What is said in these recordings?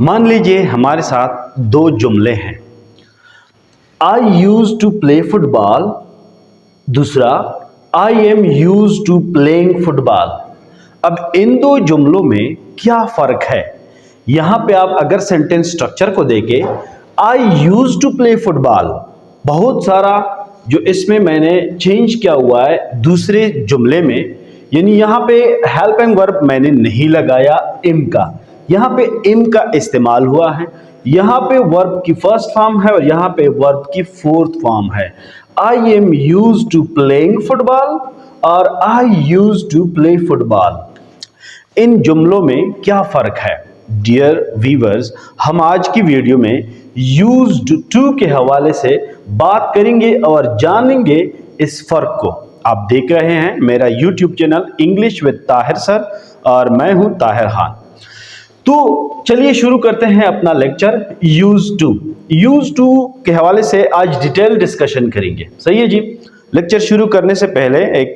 मान लीजिए हमारे साथ दो जुमले हैं। I use to play football, दूसरा I am use to playing football. अब इन दो जुमलों में क्या फर्क है? यहां पे आप अगर सेंटेंस स्ट्रक्चर को देखें, आई यूज टू प्ले फुटबॉल, बहुत सारा जो इसमें मैंने चेंज किया हुआ है दूसरे जुमले में, यानी यहां पे हेल्पिंग वर्ब मैंने नहीं लगाया एम का, यहां पे एम का इस्तेमाल हुआ है। यहां पे वर्ब की फर्स्ट फॉर्म है और यहां पे वर्ब की फोर्थ फॉर्म है। I am use to playing football और I use to play football. इन जुमलों में क्या फर्क है? डियर व्यूअर्स, हम आज की वीडियो में यूज्ड टू के हवाले से बात करेंगे और जानेंगे इस फर्क को। आप देख रहे हैं मेरा YouTube channel English with Tahir sir और मैं हूं ताहिर खान। तो चलिए शुरू करते हैं अपना लेक्चर यूज टू के हवाले से आज डिटेल डिस्कशन करेंगे। सही है जी। लेक्चर शुरू करने से पहले एक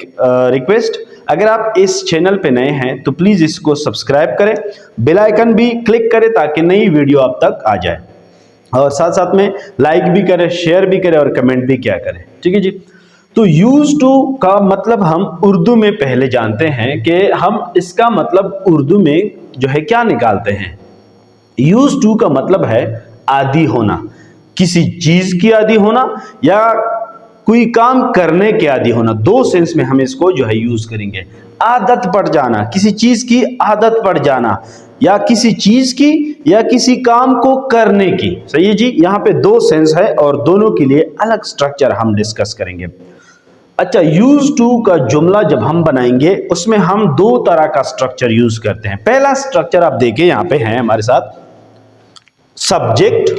रिक्वेस्ट, अगर आप इस चैनल पे नए हैं तो प्लीज इसको सब्सक्राइब करें, बेल आइकन भी क्लिक करें ताकि नई वीडियो आप तक आ जाए, और साथ साथ में लाइक भी करें, शेयर भी करें और कमेंट भी क्या करें। ठीक है जी। तो यूज टू का मतलब हम उर्दू में पहले जानते हैं कि हम इसका मतलब उर्दू में जो है क्या निकालते हैं। यूज टू का मतलब है आदी होना, किसी चीज की आदी होना या कोई काम करने के आदी होना। दो सेंस में हम इसको जो है यूज करेंगे। आदत पड़ जाना, किसी चीज की आदत पड़ जाना, या किसी चीज की या किसी काम को करने की। सही है जी। यहाँ पे दो सेंस है और दोनों के लिए अलग स्ट्रक्चर हम डिस्कस करेंगे। अच्छा, यूज टू का जुमला जब हम बनाएंगे उसमें हम दो तरह का स्ट्रक्चर यूज करते हैं। पहला स्ट्रक्चर आप देखिए यहाँ पे है हमारे साथ सब्जेक्ट,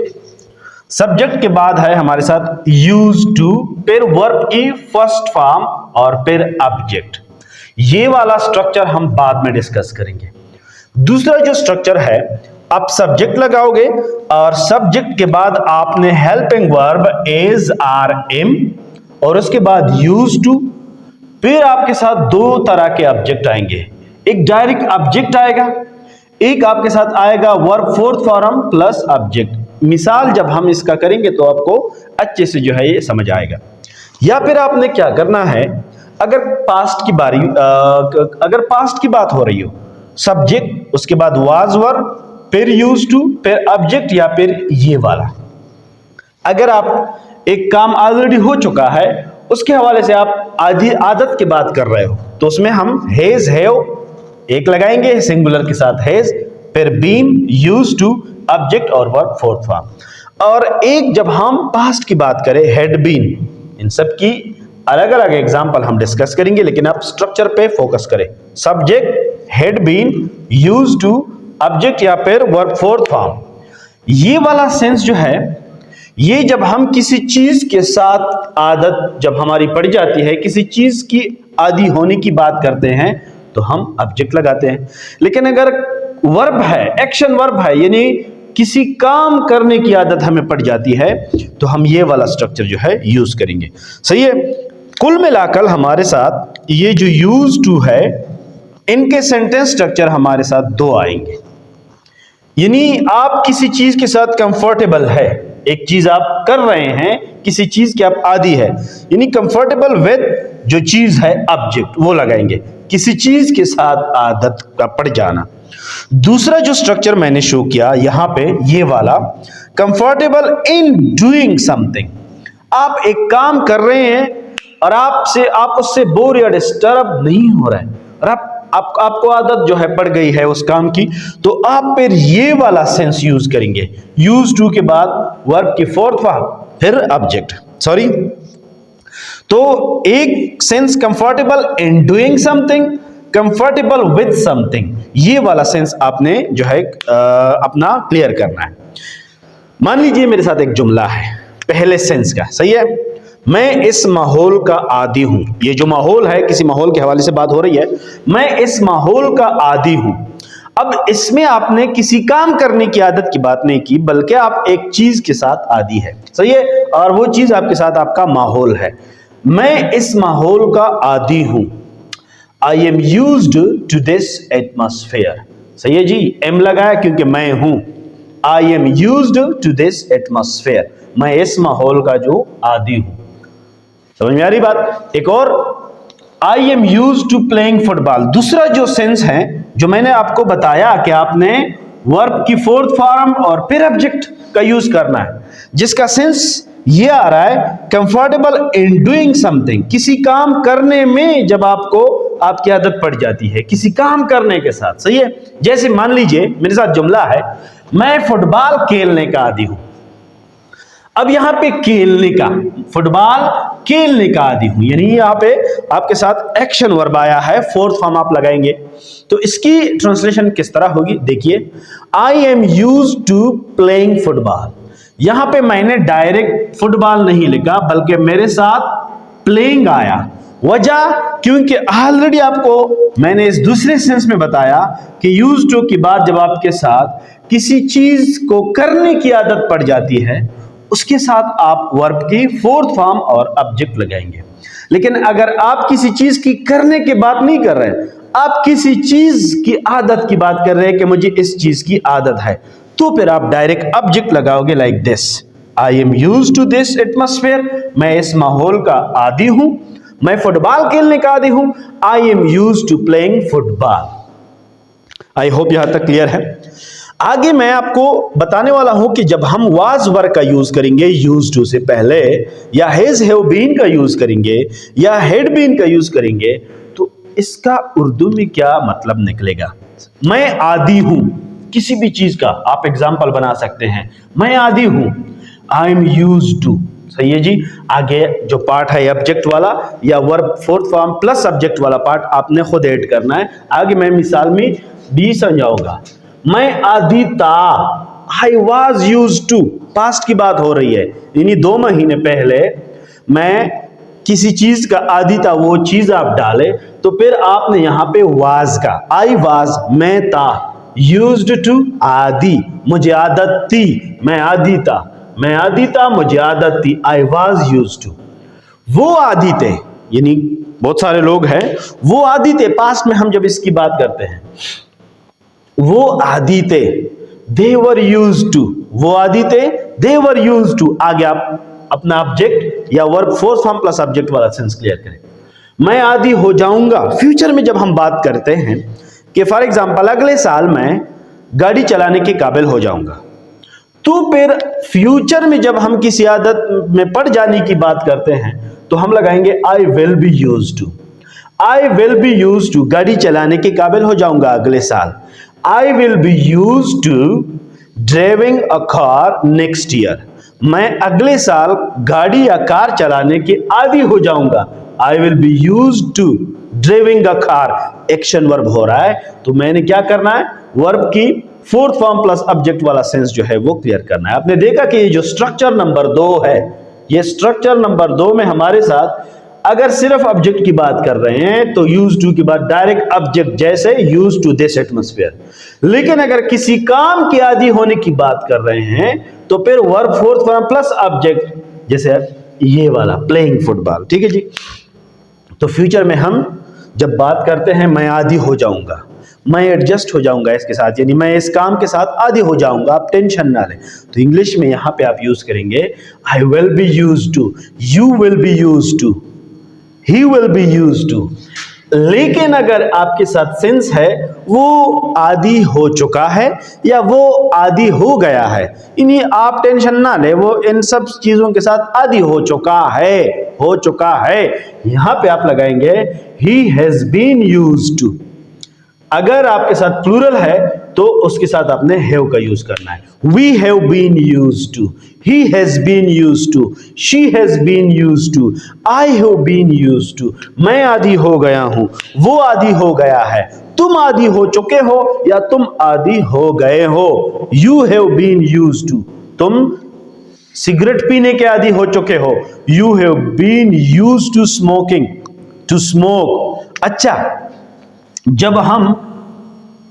सब्जेक्ट के बाद है हमारे साथ यूज टू, फिर वर्ब की फर्स्ट फॉर्म और फिर ऑब्जेक्ट। ये वाला स्ट्रक्चर हम बाद में डिस्कस करेंगे। दूसरा जो स्ट्रक्चर है, आप सब्जेक्ट लगाओगे और सब्जेक्ट के बाद आपने helping verb is are am और उसके बाद यूज टू, फिर आपके साथ दो तरह के ऑब्जेक्ट आएंगे। एक डायरेक्ट ऑब्जेक्ट आएगा, एक आपके साथ आएगा verb fourth form plus object. मिसाल जब हम इसका करेंगे तो आपको अच्छे से जो है ये समझ आएगा। या फिर आपने क्या करना है, अगर पास्ट की बात हो रही हो, सब्जेक्ट उसके बाद वाज वर्ब फिर यूज टू फिर ऑब्जेक्ट या फिर ये वाला। अगर आप एक काम ऑलरेडी हो चुका है उसके हवाले से आप आधी आदत की बात कर रहे हो तो उसमें हम हैज हैव एक लगाएंगे सिंगुलर के साथ हैज, फिर बीन, यूज टू, ऑब्जेक्ट और वर्ब फोर्थ फॉर्म। और एक जब हम पास्ट की बात करें हैड बीन। इन सब की अलग अलग एग्जांपल हम डिस्कस करेंगे, लेकिन आप स्ट्रक्चर पे फोकस करें। Subject, had been, use to, object या फिर वर्ब फोर्थ फॉर्म। ये वाला सेंस जो है, ये जब हम किसी चीज के साथ आदत जब हमारी पड़ जाती है, किसी चीज की आदी होने की बात करते हैं तो हम ऑब्जेक्ट लगाते हैं। लेकिन अगर वर्ब है, एक्शन वर्ब है, यानी किसी काम करने की आदत हमें पड़ जाती है तो हम ये वाला स्ट्रक्चर जो है यूज करेंगे। सही है। कुल मिलाकर हमारे साथ ये जो यूज टू है, इनके सेंटेंस स्ट्रक्चर हमारे साथ दो आएंगे। यानी आप किसी चीज के साथ कंफर्टेबल है, एक चीज आप कर रहे हैं, किसी चीज के आप आदी है, यानी कंफर्टेबल विद जो चीज है ऑब्जेक्ट वो लगाएंगे, किसी चीज के साथ आदत का पड़ जाना। दूसरा जो स्ट्रक्चर मैंने शो किया यहां पे, ये वाला कंफर्टेबल इन डूइंग समथिंग। आप एक काम कर रहे हैं और आप उससे बोर या डिस्टर्ब नहीं हो रहे हैं और आपको आदत जो है पड़ गई है उस काम की, तो आप फिर ये वाला सेंस यूज करेंगे। यूज टू के बाद वर्ब की फोर्थ फॉर्म फिर ऑब्जेक्ट। सॉरी, तो एक sense comfortable in doing something, comfortable with something, ये वाला सेंस आपने जो है अपना क्लियर करना है। मान लीजिए मेरे साथ एक जुमला है पहले सेंस का। सही है। मैं इस माहौल का आदी हूं। ये जो माहौल है, किसी माहौल के हवाले से बात हो रही है। मैं इस माहौल का आदी हूं। अब इसमें आपने किसी काम करने की आदत की बात नहीं की, बल्कि आप एक चीज के साथ आदी है। सही है। और वो चीज आपके साथ आपका माहौल है। मैं इस माहौल का आदी हूं। I am used to this atmosphere. सही है जी। एम लगाया क्योंकि मैं हूं। I am used to this atmosphere, मैं इस माहौल का जो आदी हूं। समझ में आ रही बात? एक और, I am use to playing football. दूसरा जो सेंस है जो मैंने आपको बताया कि आपने वर्ब की फोर्थ फॉर्म और फिर ऑब्जेक्ट का यूज करना है, जिसका सेंस ये आ रहा है कंफर्टेबल इन डूइंग समथिंग, किसी काम करने में जब आपको आपकी आदत पड़ जाती है किसी काम करने के साथ। सही है? जैसे मान लीजिए मेरे साथ जुमला है, मैं फुटबॉल खेलने का आदी हूं। अब यहां पे खेलने का, फुटबॉल खेलने का आदी हूं, यानी यहां पे आपके साथ एक्शन वर्ब आया है, फोर्थ फॉर्म आप लगाएंगे। तो इसकी ट्रांसलेशन किस तरह होगी देखिए, I am use to playing football. यहां पे मैंने डायरेक्ट फुटबॉल नहीं लिखा बल्कि मेरे साथ प्लेइंग आया। वजह, क्योंकि ऑलरेडी आपको मैंने इस दूसरे सेंस में बताया कि यूज टू की बात जब आपके साथ किसी चीज को करने की आदत पड़ जाती है उसके साथ आप वर्ब की फोर्थ फॉर्म और ऑब्जेक्ट लगाएंगे। लेकिन अगर आप किसी चीज की करने की बात नहीं कर रहे, आप किसी चीज की आदत की बात कर रहे हैं कि मुझे इस चीज की आदत है, तो फिर आप डायरेक्ट ऑब्जेक्ट लगाओगे like this, I am used to this atmosphere, मैं इस माहौल का आदी हूं, मैं फुटबॉल खेलने का आदी हूं, I am used to playing football. I hope यहां तक क्लियर है। आगे मैं आपको बताने वाला हूं कि जब हम वाज वर्ब का यूज करेंगे यूज टू से पहले, या हैज हैव बीन का यूज करेंगे या हैड बीन का यूज करेंगे, तो इसका उर्दू में क्या मतलब निकलेगा। मैं आदी हूं किसी भी चीज का, आप एग्जाम्पल बना सकते हैं, मैं आदी हूं, आई एम यूज्ड टू। सही है जी। आगे जो पार्ट है ऑब्जेक्ट वाला या verb fourth form plus object वाला पार्ट आपने खुद ऐड करना है। आगे मैं मिसाल में भी समझाऊंगा। मैं आदी था, I was use to, past की बात हो रही है, यानी 2 महीने पहले मैं किसी चीज का आदी था, वो चीज आप डाले तो फिर आपने यहां पे वाज का, आई वाज मैं था, यूज्ड टू आदी मुझे आदत थी, मैं आदी था, मैं आदी था मुझे आदत थी, आई वाज यूज्ड टू। वो आदी थे, यानी बहुत सारे लोग हैं वो आदी थे, पास्ट में हम जब इसकी बात करते हैं वो आदी थे, दे वर यूज्ड टू, वो आदी थे, दे वर यूज्ड टू। आगे आप अपना ऑब्जेक्ट या verb fourth form plus object वाला सेंस क्लियर करें। मैं आदी हो जाऊंगा, फ्यूचर में जब हम बात करते हैं कि फॉर एग्जांपल अगले साल मैं गाड़ी चलाने के काबिल हो जाऊंगा, तो फिर फ्यूचर में जब हम किसी आदत में पड़ जाने की बात करते हैं तो हम लगाएंगे I will be used to. I will be used to, गाड़ी चलाने के काबिल हो जाऊंगा अगले साल। I will be used to driving a car next year. मैं अगले साल गाड़ी या कार चलाने के आदी हो जाऊंगा। I will be used to driving a car, action verb हो रहा है, तो मैंने क्या करना है, वर्ब की फोर्थ फॉर्म प्लस ऑब्जेक्ट वाला सेंस जो है वो क्लियर करना है। आपने देखा कि ये जो स्ट्रक्चर नंबर 2 है, ये स्ट्रक्चर नंबर 2 में हमारे साथ अगर सिर्फ ऑब्जेक्ट की बात कर रहे हैं तो यूज टू की बात डायरेक्ट ऑब्जेक्ट, जैसे यूज टू दिस एटमॉस्फेयर। लेकिन अगर किसी काम के आदी होने की बात कर रहे हैं तो फिर verb fourth form plus object, जैसे ये वाला प्लेइंग फुटबॉल। ठीक है जी। तो फ्यूचर में हम जब बात करते हैं मैं आदी हो जाऊंगा, मैं एडजस्ट हो जाऊंगा इसके साथ, यानी मैं इस काम के साथ आदी हो जाऊंगा, आप टेंशन ना लें, तो इंग्लिश में यहां पे आप यूज करेंगे I will be used to, you will be used to, he will be used to। लेकिन अगर आपके साथ सेंस है वो आदी हो चुका है या वो आदी हो गया है, इन्हीं आप टेंशन ना ले, वो इन सब चीजों के साथ आदी हो चुका है, हो चुका है। यहां पे आप लगाएंगे he has been used to। अगर आपके साथ प्लूरल है तो उसके साथ आपने हैव का यूज करना है। We have been used to, he has been used to, she has been used to, I have been used to। मैं आदी हो गया हूं, वो आदी हो गया है, तुम आदी हो चुके हो या तुम आदी हो गए हो। You have been used to, तुम सिगरेट पीने के आदी हो चुके हो। You have been used to smoking, to smoke। अच्छा, जब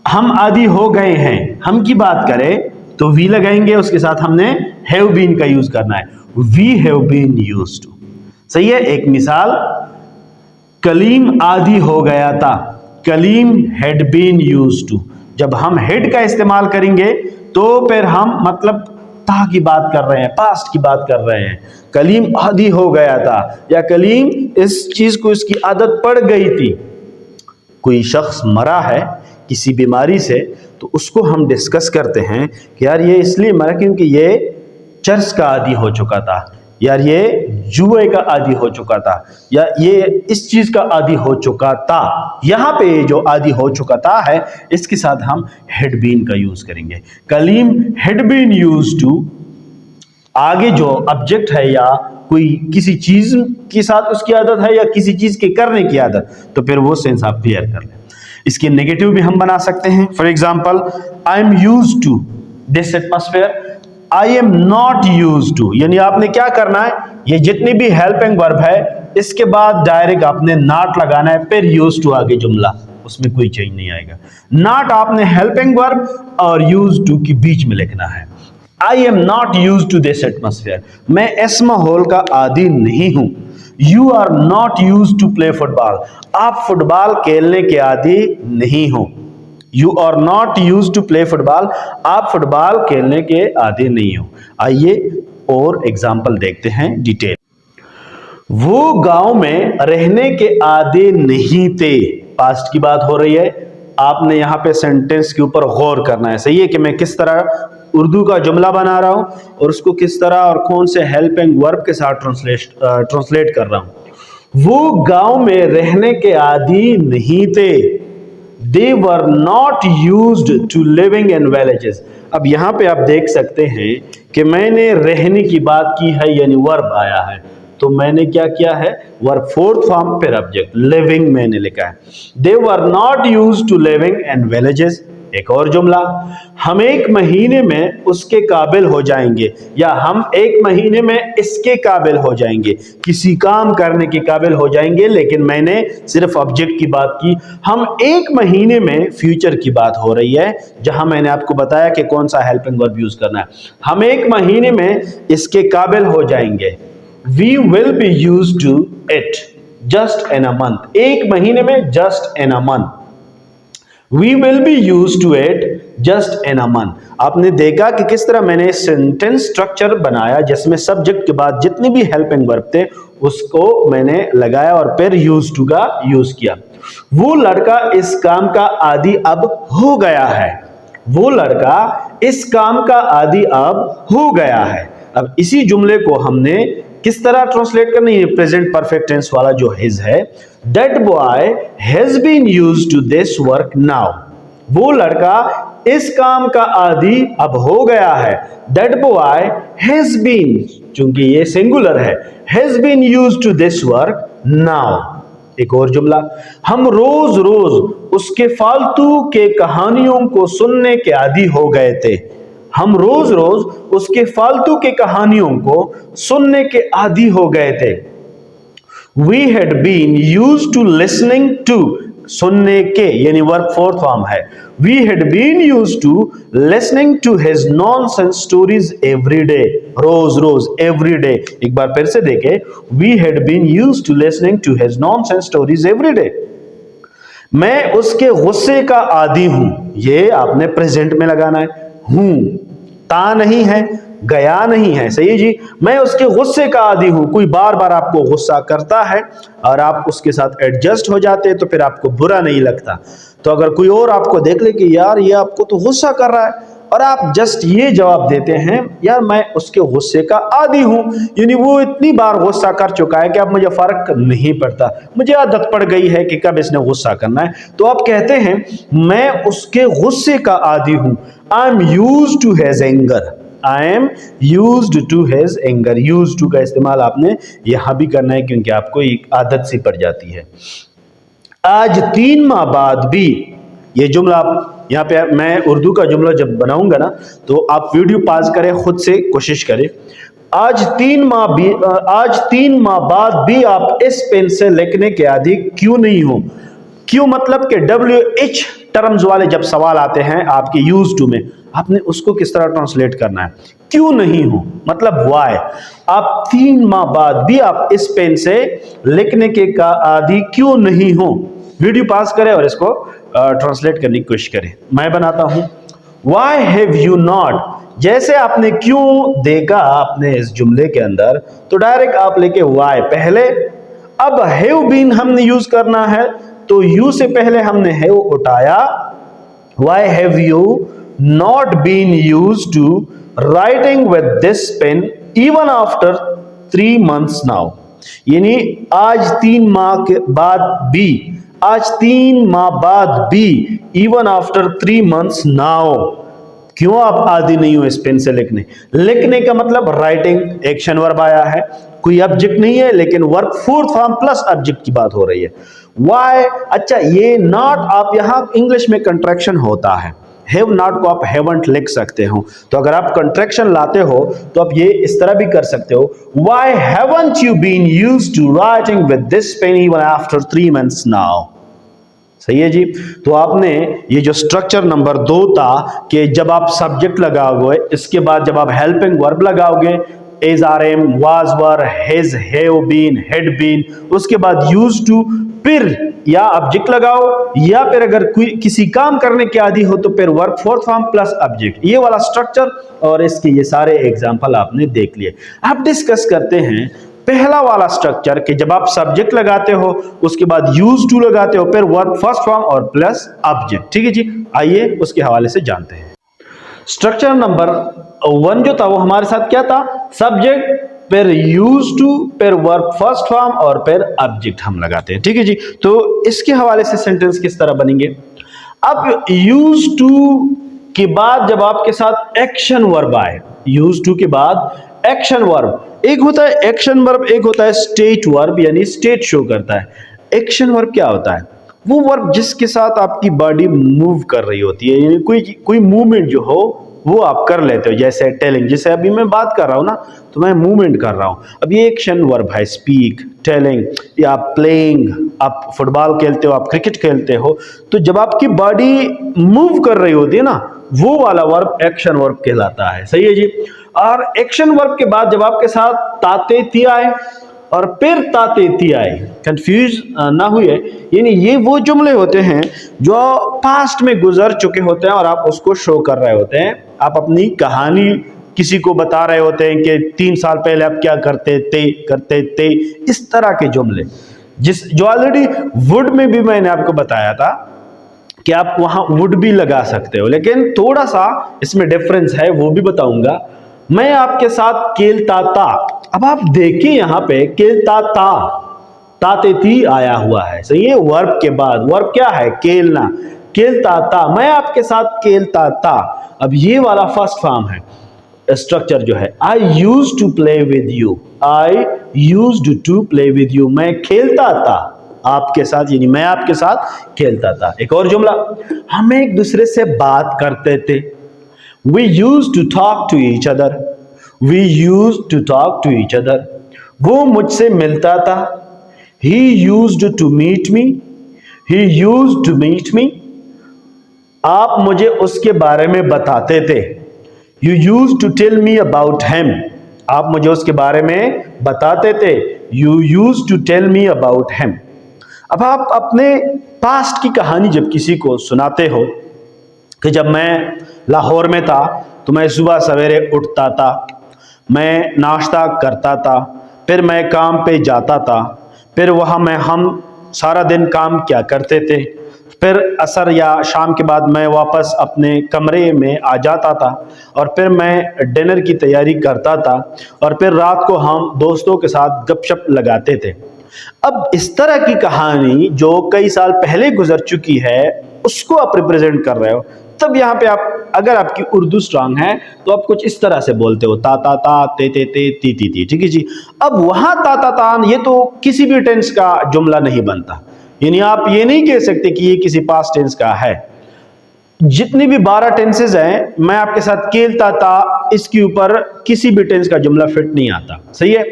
हम आदी हो गए हैं, हम की बात करें तो वी लगाएंगे, उसके साथ हमने हैव बीन का यूज करना है, we have been used to. सही है। एक मिसाल, कलीम आदी हो गया था, Kaleem had been used to. जब हम हैड का इस्तेमाल करेंगे तो फिर हम मतलब ता की बात कर रहे हैं, पास्ट की बात कर रहे हैं। कलीम आदी हो गया था या कलीम इस चीज को इसकी आदत पड़ गई थी। कोई शख्स मरा है किसी बीमारी से तो उसको हम डिस्कस करते हैं कि यार ये इसलिए मरा क्योंकि ये चर्स का आदी हो चुका था, यार ये जुए का आदी हो चुका था, या ये इस चीज का आदी हो चुका था। यहां पे जो आदी हो चुका था है इसके साथ हम हैड बीन का यूज करेंगे। Kaleem had been used to, आगे जो ऑब्जेक्ट है या कोई किसी चीज के साथ उसकी आदत है या किसी चीज के करने की आदत, तो फिर वो सेंस आप क्लियर कर लें। इसके नेगेटिव भी हम बना सकते हैं। For example, I am used to this atmosphere, I am not used to, यानी आपने क्या करना है, ये जितनी भी हेल्पिंग वर्ब है इसके बाद डायरेक्ट आपने नॉट लगाना है, फिर यूज्ड टू आगे जुमला, उसमें कोई चेंज नहीं आएगा। नॉट आपने हेल्पिंग वर्ब और यूज्ड टू के बीच में लिखना है। I am not used to this atmosphere, मैं इस माहौल का आदी नहीं हूं। You are not used to play football, आप फुटबॉल खेलने के आदी नहीं हो। You are not used to play football, आप फुटबॉल खेलने के आदी नहीं हो। आइए और एग्जाम्पल देखते हैं डिटेल। वो गांव में रहने के आदी नहीं थे, पास्ट की बात हो रही है। आपने यहां पे सेंटेंस के ऊपर गौर करना है। सही है कि मैं किस तरह उर्दू का जुमला बना रहा हूं और उसको किस तरह और कौन से हेल्पिंग वर्ब के साथ ट्रांसलेट कर रहा हूं। वो गांव में रहने के आदी नहीं थे, they were not used to living in villages. अब यहां पे आप देख सकते हैं कि मैंने रहने की बात की है, यानी वर्ब आया है, तो मैंने क्या किया है, वर्ब फोर्थ फॉर्म फिर ऑब्जेक्ट लिविंग मैंने लिखा है। They were not used to living in villages. एक और जुमला, हम एक महीने में उसके काबिल हो जाएंगे, या हम एक महीने में इसके काबिल हो जाएंगे, किसी काम करने के काबिल हो जाएंगे, लेकिन मैंने सिर्फ ऑब्जेक्ट की बात की। हम एक महीने में, फ्यूचर की बात हो रही है, जहां मैंने आपको बताया कि कौन सा हेल्पिंग वर्ब यूज करना है। हम एक महीने में इसके काबिल हो जाएंगे। We will be used to it just in a month. एक महीने में just in a month. We will be used to it just in a month. आपने देखा कि किस तरह मैंने सेंटेंस स्ट्रक्चर बनाया जिसमें सब्जेक्ट के बाद जितने भी हेल्पिंग वर्ब थे उसको मैंने लगाया और फिर यूज टू का यूज किया। वो लड़का इस काम का आदी अब हो गया है। वो लड़का इस काम का आदी अब हो गया है। अब इसी जुमले को हमने किस तरह ट्रांसलेट करनी है, प्रेजेंट परफेक्ट टेंस वाला जो हिज है, that boy has been used to this work now. वो लड़का इस काम का आदी अब हो गया है। दैट बॉय हैज बीन, चूंकि ये सिंगुलर है, has been used to this work now. एक और जुमला, हम रोज रोज उसके फालतू के कहानियों को सुनने के आदी हो गए थे। हम रोज रोज उसके फालतू के कहानियों को सुनने के आदी हो गए थे। We had been used to listening to, सुनने के यानी वर्ब फोर्थ फॉर्म है। We had been used to listening to his nonsense stories every day, rose rose every day। एक बार फिर से देखें, We had been used to listening to his nonsense stories every day। मैं उसके गुस्से का आदी हूं, ये आपने प्रेजेंट में लगाना है। हूं ता नहीं है, गया नहीं है। सही जी, मैं उसके गुस्से का आदी हूं। कोई बार बार आपको गुस्सा करता है और आप उसके साथ एडजस्ट हो जाते हैं तो फिर आपको बुरा नहीं लगता। तो अगर कोई और आपको देख ले कि यार ये आपको तो गुस्सा कर रहा है और आप जस्ट ये जवाब देते हैं, यार मैं उसके गुस्से का आदी हूं, यानी वो इतनी बार गुस्सा कर चुका है कि अब मुझे फर्क नहीं पड़ता, मुझे आदत पड़ गई है कि कब इसने गुस्सा करना है। तो आप कहते हैं मैं उसके गुस्से का आदी हूं। I am used to his anger. I am used to his anger. Used to का इस्तेमाल आपने यहां भी करना है क्योंकि आपको एक आदत सी पड़ जाती है। आज 3 माह बाद भी, ये जुमला आप यहाँ पे, मैं उर्दू का जुमला जब बनाऊंगा ना तो आप वीडियो पॉज करें, खुद से कोशिश करें। आज 3 माह बाद भी आप इस पेन से लिखने के आदी क्यों नहीं हो। क्यों मतलब कि WH टर्म्स वाले जब सवाल आते हैं आपके यूज टू में, आपने उसको किस तरह ट्रांसलेट करना है। क्यों नहीं हो मतलब व्हाई। आप 3 माह बाद भी आप इस पेन से लिखने के का आदी क्यों नहीं हो। वीडियो पास करें और इसको ट्रांसलेट करने की कोशिश करें। मैं बनाता हूं, Why have you not? जैसे आपने क्यों देखा आपने इस जुमले के अंदर, तो डायरेक्ट आप लेके why पहले, अब have been हमने यूज करना है तो you से पहले हमने have उठाया। Why have you not been used to writing with this pen even after 3 months now? यानी आज 3 माह के बाद भी, आज 3 माह बाद भी, even after 3 months now, क्यों आप आदी नहीं हो इस पेन से लिखने? लिखने का मतलब राइटिंग, एक्शन वर्ब आया है, कोई ऑब्जेक्ट नहीं है, लेकिन verb fourth form plus object की बात हो रही है। वाई, अच्छा ये नॉट आप यहां इंग्लिश में कंट्रैक्शन होता है, हैव नॉट को आप हैवंट लिख सकते हो, तो अगर आप कंट्रैक्शन लाते हो तो आप ये इस तरह भी कर सकते हो, why haven't you been used to writing with this pen even after 3 months now. सही है जी। तो आपने ये जो स्ट्रक्चर नंबर 2 था कि जब आप सब्जेक्ट लगाओगे, इसके बाद जब आप हेल्पिंग वर्ब लगाओगे, is, are, am, was, were, has, have been, had been, उसके बाद यूज्ड टू, फिर या ऑब्जेक्ट लगाओ, या फिर अगर कोई किसी काम करने के आदि हो तो फिर verb fourth form plus object, ये वाला स्ट्रक्चर और इसके ये सारे एग्जांपल आपने देख लिए। अब डिस्कस करते हैं पहला वाला स्ट्रक्चर कि जब आप सब्जेक्ट लगाते हो उसके बाद यूज टू लगाते हो, फिर वर्ब फर्स्ट फॉर्म और प्लस ऑब्जेक्ट। ठीक है जी, आइए उसके हवाले से जानते हैं। स्ट्रक्चर नंबर 1 जो था वो हमारे साथ क्या था, सब्जेक्ट, फिर यूज टू, फिर वर्ब फर्स्ट फॉर्म और फिर ऑब्जेक्ट हम लगाते हैं। ठीक है जी, तो इसके हवाले से सेंटेंस किस तरह बनेंगे। अब यूज टू के बाद जब आपके साथ एक्शन वर्ब आए, यूज टू के बाद एक्शन वर्ब, एक होता है एक्शन वर्ब, एक होता है स्टेट वर्ब, यानी स्टेट शो करता है। एक्शन वर्ब क्या होता है, वो वर्ब जिसके साथ आपकी बॉडी मूव कर रही होती है, यानी कोई मूवमेंट जो हो वो आप कर लेते हो, जैसे टेलिंग, जैसे अभी मैं बात कर रहा हूं ना तो मैं मूवमेंट कर रहा हूं, अब ये एक्शन वर्ब है, स्पीक, टेलिंग, या प्लेइंग, आप फुटबॉल खेलते हो, आप क्रिकेट खेलते हो, तो जब आपकी बॉडी मूव कर रही होती है ना, वो वाला वर्ब एक्शन वर्ब कहलाता है। सही है जी। और एक्शन वर्ब के बाद जब आपके साथ ताते ती आए और फिर ताते ती आए, कंफ्यूज ना हुए, यानी ये वो जुमले होते हैं जो पास्ट में गुजर चुके होते हैं और आप उसको शो कर रहे होते हैं, आप अपनी कहानी किसी को बता रहे होते हैं कि 3 साल पहले आप क्या करते थे, इस तरह के जुमले, जो ऑलरेडी वुड में भी मैंने आपको बताया था कि आप वहां वुड भी लगा सकते हो, लेकिन थोड़ा सा इसमें डिफरेंस है, वो भी बताऊंगा। मैं आपके साथ खेलता था, अब आप देखिए यहां पे खेलता था, ताते थी आया हुआ है। सही है, वर्ब के बाद वर्ब क्या है, खेलना, खेलता था, मैं आपके साथ खेलता था। अब ये वाला फर्स्ट फॉर्म है, स्ट्रक्चर जो है, I use to play with you, I used to play with you, मैं खेलता था आपके साथ, यानी मैं आपके साथ खेलता था। एक और जुमला, हम एक दूसरे से बात करते थे, we used to talk to each other, we used to talk to each other, वो मुझसे मिलता था, he used to meet me, he used to meet me, आप मुझे उसके बारे में बताते थे, you used to tell me about him, आप मुझे उसके बारे में बताते थे, you used to tell me about him। अब आप अपने पास्ट की कहानी जब किसी को सुनाते हो कि जब मैं लाहौर में था तो मैं सुबह सवेरे उठता था, मैं नाश्ता करता था, फिर मैं काम पे जाता था, फिर वहाँ हम सारा दिन काम क्या करते थे, फिर असर या शाम के बाद मैं वापस अपने कमरे में आ जाता था और फिर मैं डिनर की तैयारी करता था और फिर रात को हम दोस्तों के साथ गपशप लगाते थे। अब इस तरह की कहानी जो कई साल पहले गुजर चुकी है उसको आप रिप्रेजेंट कर रहे हो, तब यहाँ पे आप, अगर आपकी उर्दू स्ट्रांग है तो आप कुछ इस तरह से बोलते हो, ता ता ता, ते ते ते, ती ती ती। ठीक है जी। अब वहां ता ता ता ये तो किसी भी टेंस का जुमला नहीं बनता, यानी आप ये नहीं कह सकते कि ये किसी पास्ट टेंस का है। जितनी भी 12 टेंसेज हैं, मैं आपके साथ खेलता था, इसके ऊपर किसी भी टेंस का जुमला फिट नहीं आता। सही है।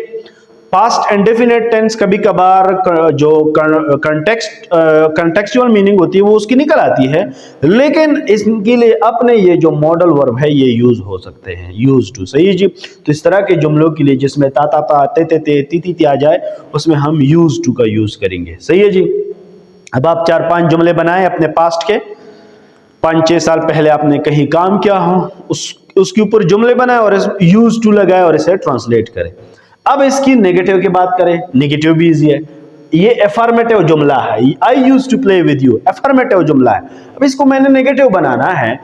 पास्ट इंडेफिनिट टेंस कभी कभार जो कंटेक्चुअल मीनिंग होती है वो उसकी निकल आती है, लेकिन इसके लिए अपने ये जो मॉडल वर्ब है ये यूज हो सकते हैं, यूज टू। सही है जी। तो इस तरह के जुमलों के लिए जिसमें ता ता ता, ते ते ते, ती ती ती आ जाए, उसमें हम यूज टू का यूज करेंगे। सही है जी। अब आप 4-5 जुमले बनाएं अपने पास्ट के, 5-6 साल पहले आपने कहीं काम किया हो, उसके ऊपर जुमले बनाए और यूज टू लगाए और इसे ट्रांसलेट करें। अब इसकी नेगेटिव की बात करें, नेगेटिव भी इजी है। ये एफर्मेटिव जुमला है, I use to play with you, affirmative जुमला है। अब इसको मैंने नेगेटिव बनाना है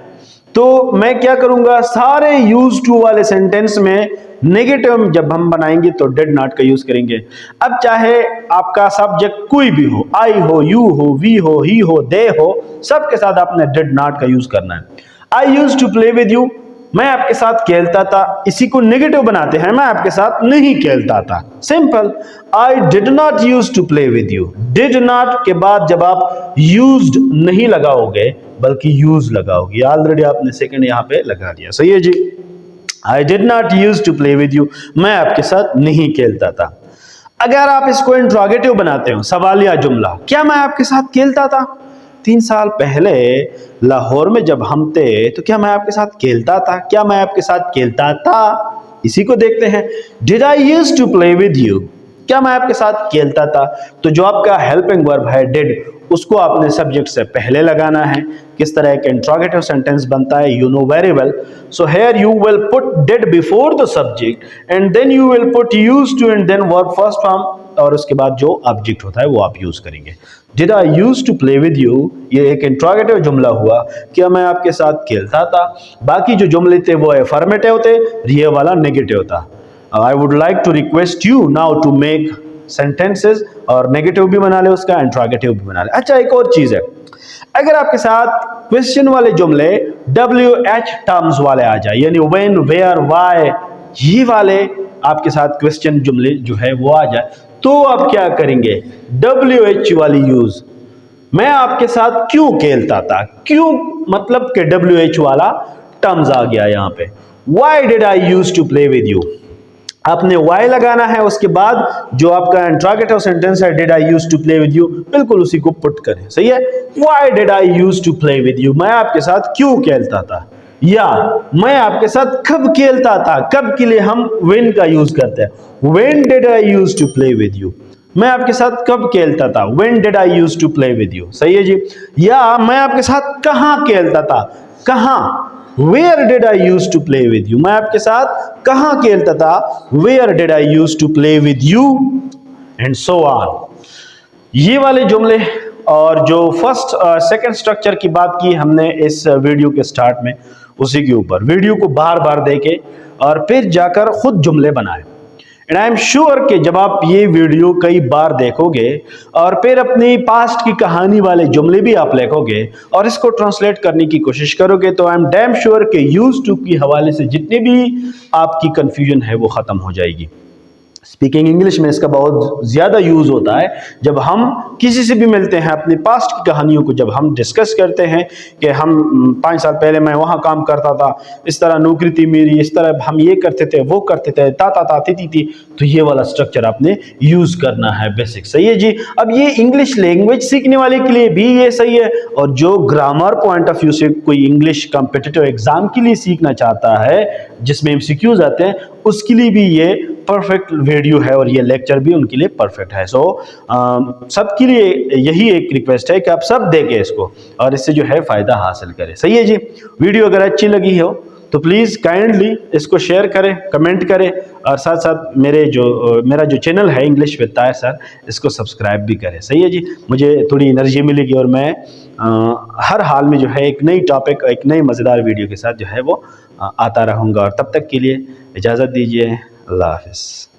तो मैं क्या करूंगा, सारे यूज टू वाले सेंटेंस में नेगेटिव जब हम बनाएंगे तो डिड नॉट का यूज करेंगे। अब चाहे आपका सब्जेक्ट कोई भी हो, आई हो, यू हो, वी हो, ही हो, दे हो, सबके साथ आपने डिड नॉट का यूज करना है। I use to play with you, मैं आपके साथ खेलता था, इसी को नेगेटिव बनाते हैं, मैं आपके साथ नहीं खेलता था। Simple. I did not use to play with you, did not के बाद जब आप यूज्ड नहीं लगाओगे बल्कि यूज लगाओगे, ऑलरेडी आपने सेकंड यहां पे लगा दिया। सही है जी। I did not use to play with you, मैं आपके साथ नहीं खेलता था। अगर आप इसको इंट्रोगेटिव बनाते हो, सवालिया जुमला, क्या मैं आपके साथ खेलता था? 3 साल पहले लाहौर में जब हम थे तो क्या मैं आपके साथ खेलता था? क्या मैं आपके साथ खेलता था? इसी को देखते हैं। Did I use to play with you, क्या मैं आपके साथ खेलता था? तो जो आपका हेल्पिंग वर्ब है डिड, उसको आपने सब्जेक्ट से पहले लगाना है। किस तरह एक इंट्रोगेटिव सेंटेंस बनता है you know very well. So here you will put did before the subject and then you will put use to and then verb first form, और उसके बाद जो ऑब्जेक्ट होता है वो आप यूज करेंगे। Did I use to play with you, ये एक इंट्रोगेटिव जुमला हुआ, क्या मैं आपके साथ खेलता था। बाकी जो जुमले थे वो अफर्मेटिव थे, ये वाला नेगेटिव था। I would like to request you now to make sentences, और नेगेटिव भी बना ले उसका, इंट्रोगेटिव भी बना ले। अच्छा, एक और चीज है, अगर आपके साथ क्वेश्चन वाले जुमले WH टर्म्स वाले आ जाए, यानी व्हेन, वेयर, व्हाई, ये वाले आपके साथ क्वेश्चन जुमले जो है वो आ जाए, तो आप क्या करेंगे, WH वाली यूज। मैं आपके साथ क्यों खेलता था, क्यों मतलब कि WH वाला टर्म्स आ गया यहां पे। Why did I used to play with you, आपने why लगाना है, उसके बाद जो आपका इंट्रोगेटिव सेंटेंस है did I use to play with you, बिल्कुल उसी को पुट करें। सही है। Why did I used to play with you, मैं आपके साथ क्यों खेलता था, या मैं आपके साथ कब खेलता था। कब के लिए हम when का यूज करते हैं, when did I used to play with you, मैं आपके साथ कब खेलता था, when did I used to play with you। सही है जी। या मैं आपके साथ कहां खेलता था, कहां, Where did I used to play with you, मैं आपके साथ कहां खेलता था, Where did I used to play with you, and so on। ये वाले जुमले और जो फर्स्ट सेकंड स्ट्रक्चर की बात की हमने इस वीडियो के स्टार्ट में, उसी के ऊपर वीडियो को बार बार देखें और फिर जाकर खुद जुमले बनाएं। एंड आई एम श्योर कि जब आप ये वीडियो कई बार देखोगे और फिर अपनी पास्ट की कहानी वाले जुमले भी आप लिखोगे और इसको ट्रांसलेट करने की कोशिश करोगे, तो आई एम डैम श्योर कि यूज टू के हवाले से जितनी भी आपकी कंफ्यूजन है वो खत्म हो जाएगी। स्पीकिंग इंग्लिश में इसका बहुत ज़्यादा यूज़ होता है जब हम किसी से भी मिलते हैं, अपनी पास्ट की कहानियों को जब हम डिस्कस करते हैं कि हम 5 साल पहले मैं वहाँ काम करता था, इस तरह नौकरी थी मेरी, इस तरह हम ये करते थे, वो करते थे, ता थी, तो ये वाला स्ट्रक्चर आपने यूज़ करना है बेसिक। सही है जी। अब ये इंग्लिश लैंग्वेज सीखने वाले के लिए भी ये सही है, और जो ग्रामर पॉइंट ऑफ व्यू से कोई इंग्लिश कॉम्पिटिटिव एग्जाम के लिए सीखना चाहता है जिसमें MCQs आते हैं, उसके लिए भी ये परफेक्ट वीडियो है और ये लेक्चर भी उनके लिए परफेक्ट है। सो सबके लिए यही एक रिक्वेस्ट है कि आप सब देखें इसको और इससे जो है फ़ायदा हासिल करें। सही है जी। वीडियो अगर अच्छी लगी हो तो प्लीज़ काइंडली इसको शेयर करें, कमेंट करें, और साथ साथ मेरा जो चैनल है इंग्लिश विद ताहिर सर, इसको सब्सक्राइब भी करें। सही है जी। मुझे थोड़ी एनर्जी मिलेगी और मैं हर हाल में जो है एक नई टॉपिक, एक नई मज़ेदार वीडियो के साथ जो है वो आता रहूँगा, और तब तक के लिए इजाज़त दीजिए। अल्लाह हाफ़िज़।